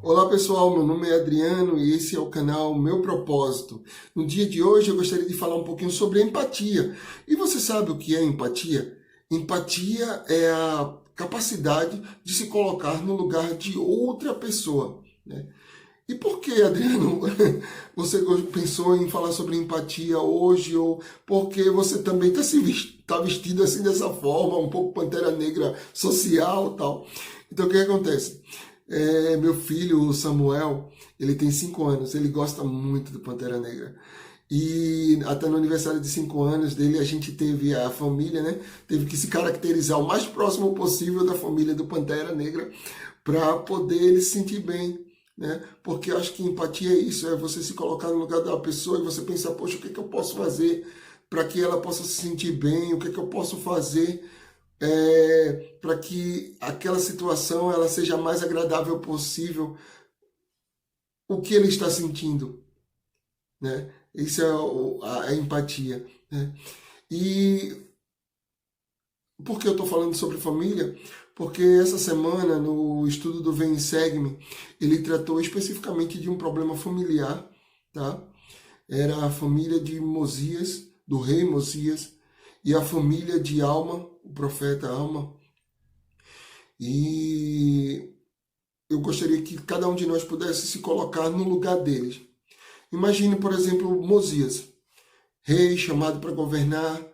Olá pessoal, meu nome é Adriano e esse é o canal Meu Propósito. No dia de hoje eu gostaria de falar um pouquinho sobre empatia. E você sabe o que é empatia? Empatia é a capacidade de se colocar no lugar de outra pessoa, né? E por que, Adriano, você pensou em falar sobre empatia hoje? Ou porque você também tá vestido assim dessa forma, um pouco Pantera Negra social e tal? Então o que acontece? Meu filho, o Samuel, ele tem 5 anos, ele gosta muito do Pantera Negra. E até no aniversário de 5 anos dele, a gente teve a família, né? Teve que se caracterizar o mais próximo possível da família do Pantera Negra para poder ele se sentir bem, né? Porque eu acho que empatia é isso, é você se colocar no lugar da pessoa e você pensar, poxa, o que é que eu posso fazer para que ela possa se sentir bem? O que é que eu posso fazer para que aquela situação ela seja mais agradável possível, o que ele está sentindo, né? Isso é a empatia, né? E por que eu estou falando sobre família? Porque essa semana, no estudo do Vem e Segue-me, ele tratou especificamente de um problema familiar, tá? Era a família de Mosias, do rei Mosias, e a família de Alma, o profeta Alma. E eu gostaria que cada um de nós pudesse se colocar no lugar deles. Imagine, por exemplo, Mosias, rei chamado para governar,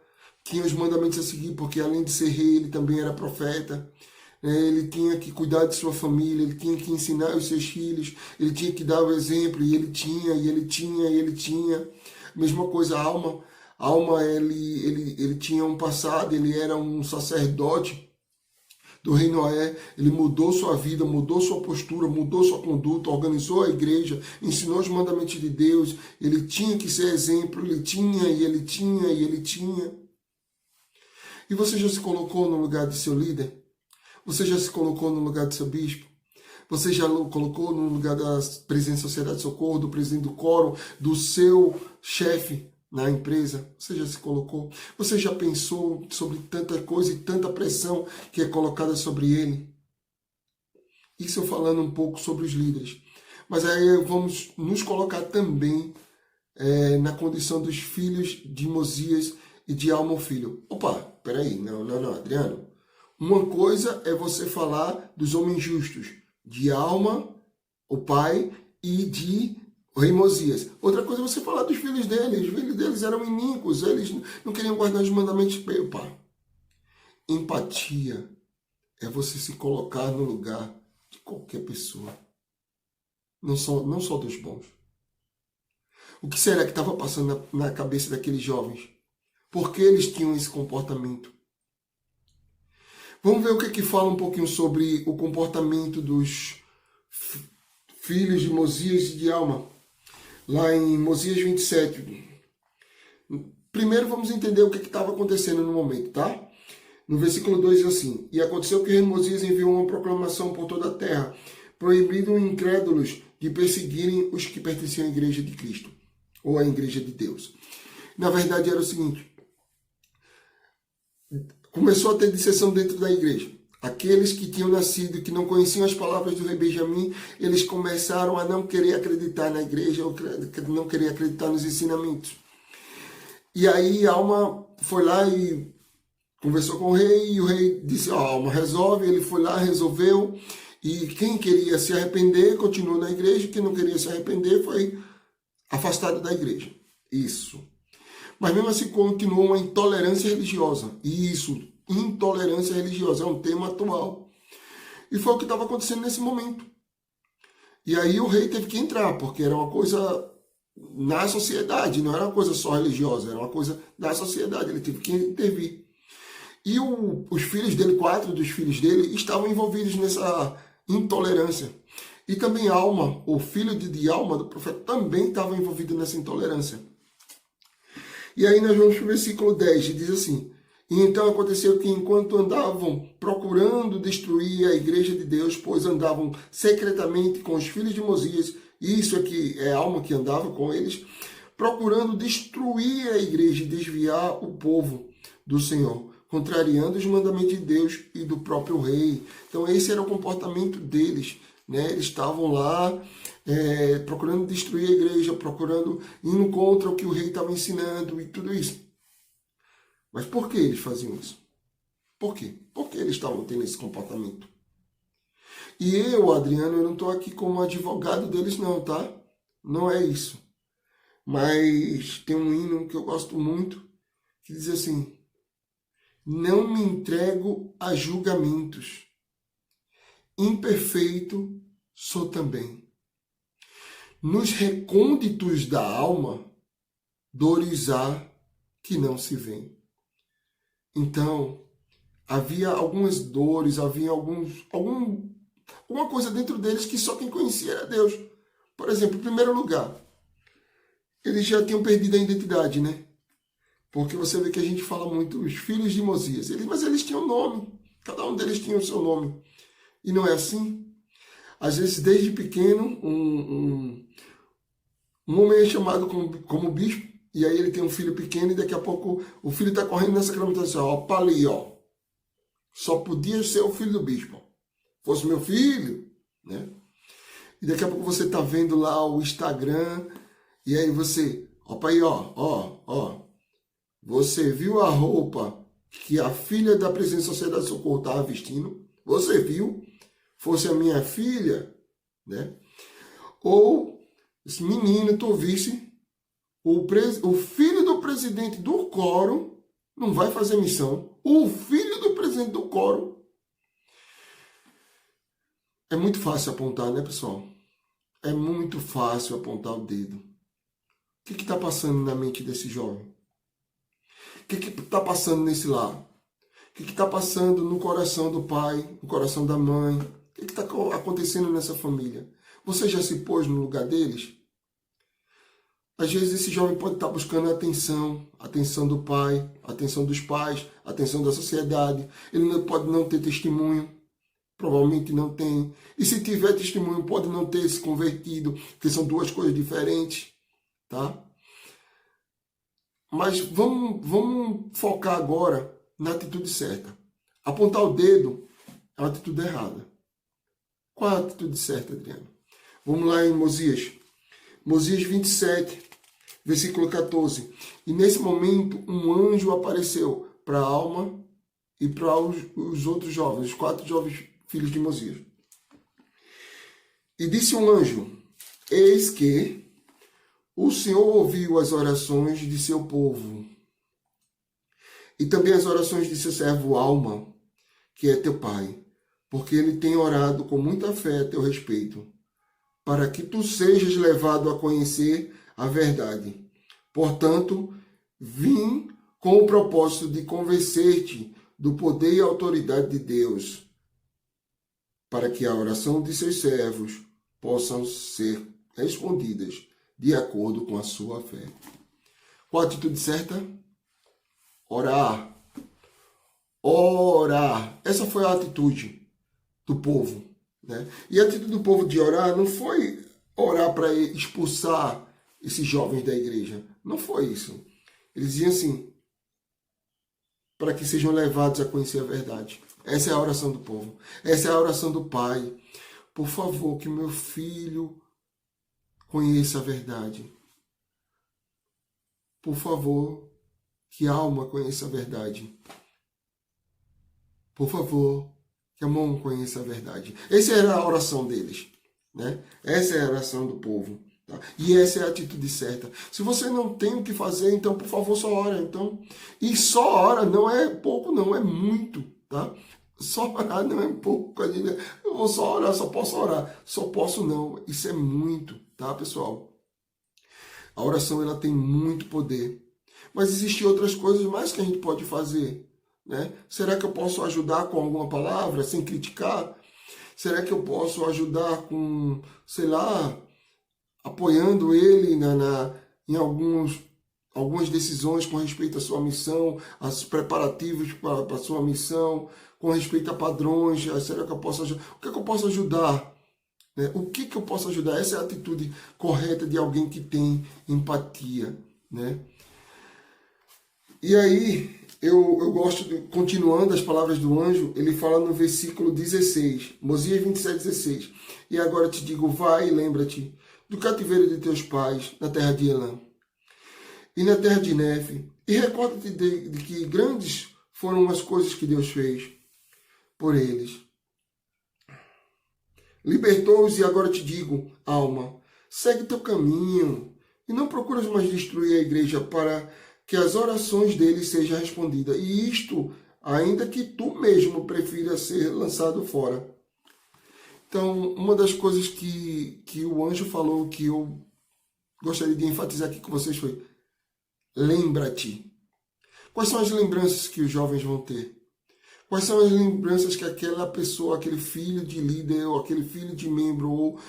tinha os mandamentos a seguir, porque além de ser rei, ele também era profeta. Ele tinha que cuidar de sua família, ele tinha que ensinar os seus filhos, ele tinha que dar o exemplo, e ele tinha, e ele tinha, e ele tinha. Mesma coisa, a Alma. A Alma, ele tinha um passado, ele era um sacerdote do rei Noé, ele mudou sua vida, mudou sua postura, mudou sua conduta, organizou a igreja, ensinou os mandamentos de Deus, ele tinha que ser exemplo, ele tinha, e ele tinha, e ele tinha. E você já se colocou no lugar de seu líder? Você já se colocou no lugar de seu bispo? Você já colocou no lugar da presidente da Sociedade de Socorro, do presidente do quórum, do seu chefe na empresa? Você já se colocou? Você já pensou sobre tanta coisa e tanta pressão que é colocada sobre ele? Isso eu falando um pouco sobre os líderes. Mas aí vamos nos colocar também na condição dos filhos de Mosias e de Alma, o filho. Opa, peraí, não, Adriano. Uma coisa é você falar dos homens justos, de Alma, o pai, e de o rei Mosias. Outra coisa é você falar dos filhos dele. Os filhos deles eram iníquos, eles não queriam guardar os mandamentos. Opa, empatia é você se colocar no lugar de qualquer pessoa, não só dos bons. O que será que estava passando na cabeça daqueles jovens? Por que eles tinham esse comportamento? Vamos ver o que fala um pouquinho sobre o comportamento dos filhos de Mosias e de Alma, lá em Mosias 27. Primeiro vamos entender o que estava acontecendo no momento, tá? No versículo 2 diz assim: E aconteceu que o rei Mosias enviou uma proclamação por toda a terra, proibindo incrédulos de perseguirem os que pertenciam à igreja de Cristo, ou à igreja de Deus. Na verdade era o seguinte: começou a ter dissensão dentro da igreja. Aqueles que tinham nascido e que não conheciam as palavras do rei Benjamim, eles começaram a não querer acreditar na igreja, ou não querer acreditar nos ensinamentos. E aí Alma foi lá e conversou com o rei, e o rei disse, Alma, resolve. Ele foi lá, resolveu, e quem queria se arrepender continuou na igreja, quem não queria se arrepender foi afastado da igreja. Isso. Mas mesmo assim continuou uma intolerância religiosa. Isso, intolerância religiosa, é um tema atual. E foi o que estava acontecendo nesse momento. E aí o rei teve que entrar, porque era uma coisa na sociedade, não era uma coisa só religiosa, era uma coisa da sociedade, ele teve que intervir. E os filhos dele, 4 dos filhos dele, estavam envolvidos nessa intolerância. E também Alma, o filho de Alma, do profeta, também estava envolvido nessa intolerância. E aí nós vamos para o versículo 10, e diz assim: E então aconteceu que enquanto andavam procurando destruir a igreja de Deus, pois andavam secretamente com os filhos de Mosias, e isso aqui é Alma que andava com eles, procurando destruir a igreja e desviar o povo do Senhor, contrariando os mandamentos de Deus e do próprio rei. Então esse era o comportamento deles, né? Eles estavam lá procurando destruir a igreja, procurando indo contra o que o rei estava ensinando e tudo isso. Mas por que eles faziam isso? Por quê? Por que eles estavam tendo esse comportamento? E eu, Adriano, eu não estou aqui como advogado deles não, tá? Não é isso. Mas tem um hino que eu gosto muito, que diz assim: não me entrego a julgamentos, imperfeito sou também. Nos recônditos da alma, dores há que não se vêem. Então, havia algumas dores, havia alguma coisa dentro deles que só quem conhecia era Deus. Por exemplo, em primeiro lugar, eles já tinham perdido a identidade, né? Porque você vê que a gente fala muito os filhos de Mosias, mas eles tinham nome, cada um deles tinha o seu nome. E não é assim? Às vezes, desde pequeno, um homem é chamado como bispo, e aí ele tem um filho pequeno, e daqui a pouco o filho está correndo nessa sacramentação, ó, para ali, ó. Só podia ser o filho do bispo. Fosse meu filho, né? E daqui a pouco você está vendo lá o Instagram, e aí você, opa aí, ó. Você viu a roupa que a filha da Presidente da Sociedade de Socorro estava vestindo? Você viu? Fosse a minha filha, né? Ou, esse menino, tu visse, o filho do presidente do quórum não vai fazer missão. O filho do presidente do quórum. É muito fácil apontar, né, pessoal? É muito fácil apontar o dedo. O que está passando na mente desse jovem? O que está passando nesse lar? O que está passando no coração do pai, no coração da mãe? O que está acontecendo nessa família? Você já se pôs no lugar deles? Às vezes esse jovem pode estar buscando a atenção do pai, a atenção dos pais, a atenção da sociedade. Ele pode não ter testemunho, provavelmente não tem. E se tiver testemunho, pode não ter se convertido, porque são duas coisas diferentes, tá? Mas vamos focar agora na atitude certa. Apontar o dedo é uma atitude errada. Qual é a atitude certa, Adriano? Vamos lá em Mosias. Mosias 27, versículo 14. E nesse momento um anjo apareceu para a alma e para os outros jovens, os 4 jovens filhos de Mosias. E disse um anjo: eis que o Senhor ouviu as orações de seu povo e também as orações de seu servo Alma, que é teu pai, porque ele tem orado com muita fé a teu respeito, para que tu sejas levado a conhecer a verdade. Portanto, vim com o propósito de convencer-te do poder e autoridade de Deus, para que a oração de seus servos possam ser respondidas de acordo com a sua fé. Qual a atitude certa? Orar. Orar. Essa foi a atitude do povo, né? E a atitude do povo de orar não foi orar para expulsar esses jovens da igreja. Não foi isso. Eles diziam assim: para que sejam levados a conhecer a verdade. Essa é a oração do povo. Essa é a oração do pai. Por favor, que meu filho conheça a verdade. Por favor, que a alma conheça a verdade. Por favor, que a mão conheça a verdade. Essa era a oração deles, né? Essa é a oração do povo. Tá? E essa é a atitude certa. Se você não tem o que fazer, então, por favor, só ora. Então. E só ora não é pouco, não, é muito. Tá? Só orar não é pouco. Eu vou só orar, só posso orar. Só posso não. Isso é muito, tá, pessoal? A oração ela tem muito poder. Mas existem outras coisas mais que a gente pode fazer. Né? Será que eu posso ajudar com alguma palavra, sem criticar? Será que eu posso ajudar com, sei lá, apoiando ele em algumas decisões com respeito à sua missão, aos preparativos para a sua missão, com respeito a padrões? Será que eu posso ajudar? O que é que eu posso ajudar? Né? O que eu posso ajudar? Essa é a atitude correta de alguém que tem empatia. Né? E aí, eu gosto, continuando as palavras do anjo, ele fala no versículo 16, Mosias 27, 16. E agora te digo, vai e lembra-te do cativeiro de teus pais na terra de Elã e na terra de Nefe, e recorda-te de que grandes foram as coisas que Deus fez por eles. Libertou-os e agora te digo, alma, segue teu caminho e não procuras mais destruir a igreja para que as orações deles sejam respondidas. E isto, ainda que tu mesmo prefira ser lançado fora. Então, uma das coisas que o anjo falou, que eu gostaria de enfatizar aqui com vocês foi: lembra-te. Quais são as lembranças que os jovens vão ter? Quais são as lembranças que aquela pessoa, aquele filho de líder, ou aquele filho de membro, ou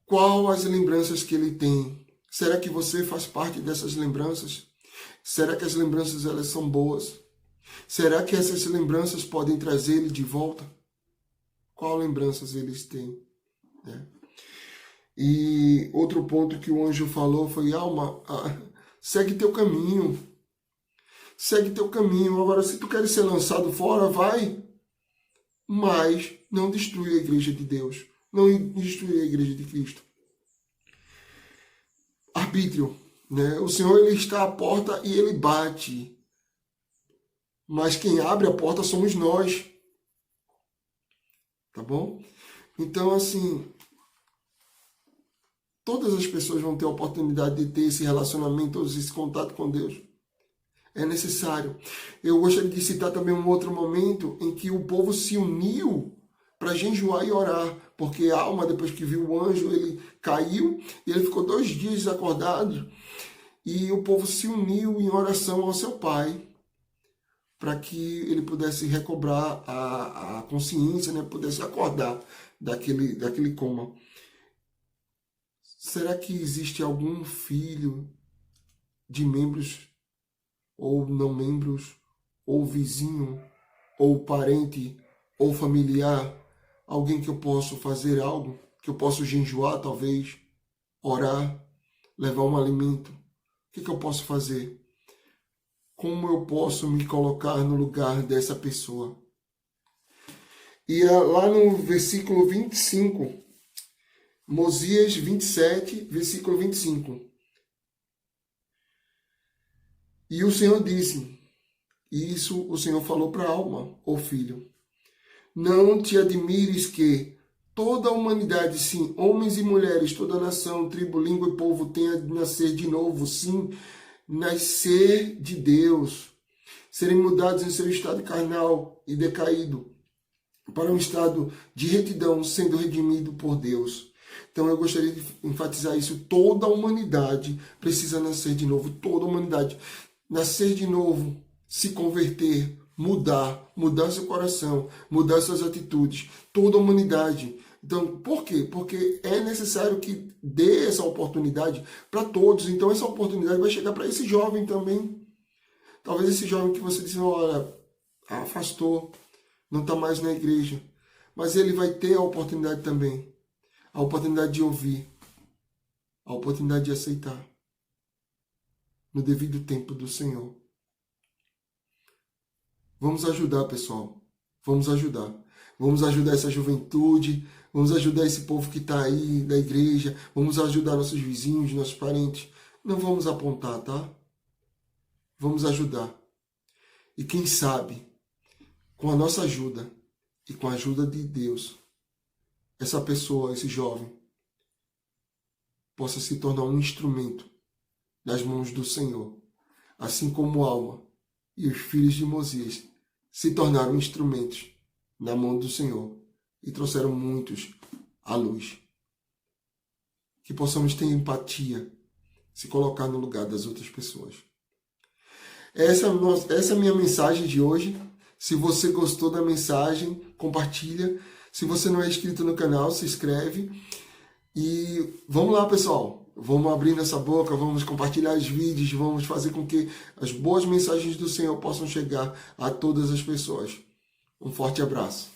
qual as lembranças que ele tem? Será que você faz parte dessas lembranças? Será que as lembranças elas são boas? Será que essas lembranças podem trazer ele de volta? Qual lembranças eles têm? Né? E outro ponto que o anjo falou foi: alma, segue teu caminho. Segue teu caminho. Agora, se tu queres ser lançado fora, vai. Mas não destrua a igreja de Deus. Não destrua a igreja de Cristo. Arbítrio. Né? O Senhor ele está à porta e ele bate. Mas quem abre a porta somos nós. Tá bom? Então, assim, todas as pessoas vão ter a oportunidade de ter esse relacionamento, esse contato com Deus. É necessário. Eu gostaria de citar também um outro momento em que o povo se uniu para jejuar e orar, porque a alma, depois que viu o anjo, ele caiu e ele ficou 2 dias desacordado, e o povo se uniu em oração ao seu pai, para que ele pudesse recobrar a consciência, né? Pudesse acordar daquele coma. Será que existe algum filho de membros ou não membros, ou vizinho, ou parente, ou familiar, alguém que eu possa fazer algo, que eu possa jejuar talvez, orar, levar um alimento? O que eu posso fazer? Como eu posso me colocar no lugar dessa pessoa? E lá no versículo 25, Mosias 27, versículo 25. E o Senhor disse, e isso o Senhor falou para a alma, ó filho, não te admires que toda a humanidade, sim, homens e mulheres, toda nação, tribo, língua e povo tenha de nascer de novo, sim, nascer de Deus, serem mudados em seu estado carnal e decaído para um estado de retidão, sendo redimido por Deus. Então eu gostaria de enfatizar isso. Toda a humanidade precisa nascer de novo, toda a humanidade. Nascer de novo, se converter, mudar seu coração, mudar suas atitudes, toda a humanidade. Então, por quê? Porque é necessário que dê essa oportunidade para todos. Então, essa oportunidade vai chegar para esse jovem também. Talvez esse jovem que você disse, olha, afastou, não está mais na igreja. Mas ele vai ter a oportunidade também. A oportunidade de ouvir. A oportunidade de aceitar. No devido tempo do Senhor. Vamos ajudar, pessoal. Vamos ajudar. Vamos ajudar essa juventude. Vamos ajudar esse povo que está aí da igreja. Vamos ajudar nossos vizinhos, nossos parentes. Não vamos apontar, tá? Vamos ajudar. E quem sabe, com a nossa ajuda e com a ajuda de Deus, essa pessoa, esse jovem, possa se tornar um instrumento nas mãos do Senhor, assim como Alma e os filhos de Mosias se tornaram instrumentos na mão do Senhor e trouxeram muitos à luz. Que possamos ter empatia, se colocar no lugar das outras pessoas. Essa é a minha mensagem de hoje. Se você gostou da mensagem, compartilha. Se você não é inscrito no canal, se inscreve. E vamos lá, pessoal. Vamos abrir nossa boca, vamos compartilhar os vídeos, vamos fazer com que as boas mensagens do Senhor possam chegar a todas as pessoas. Um forte abraço.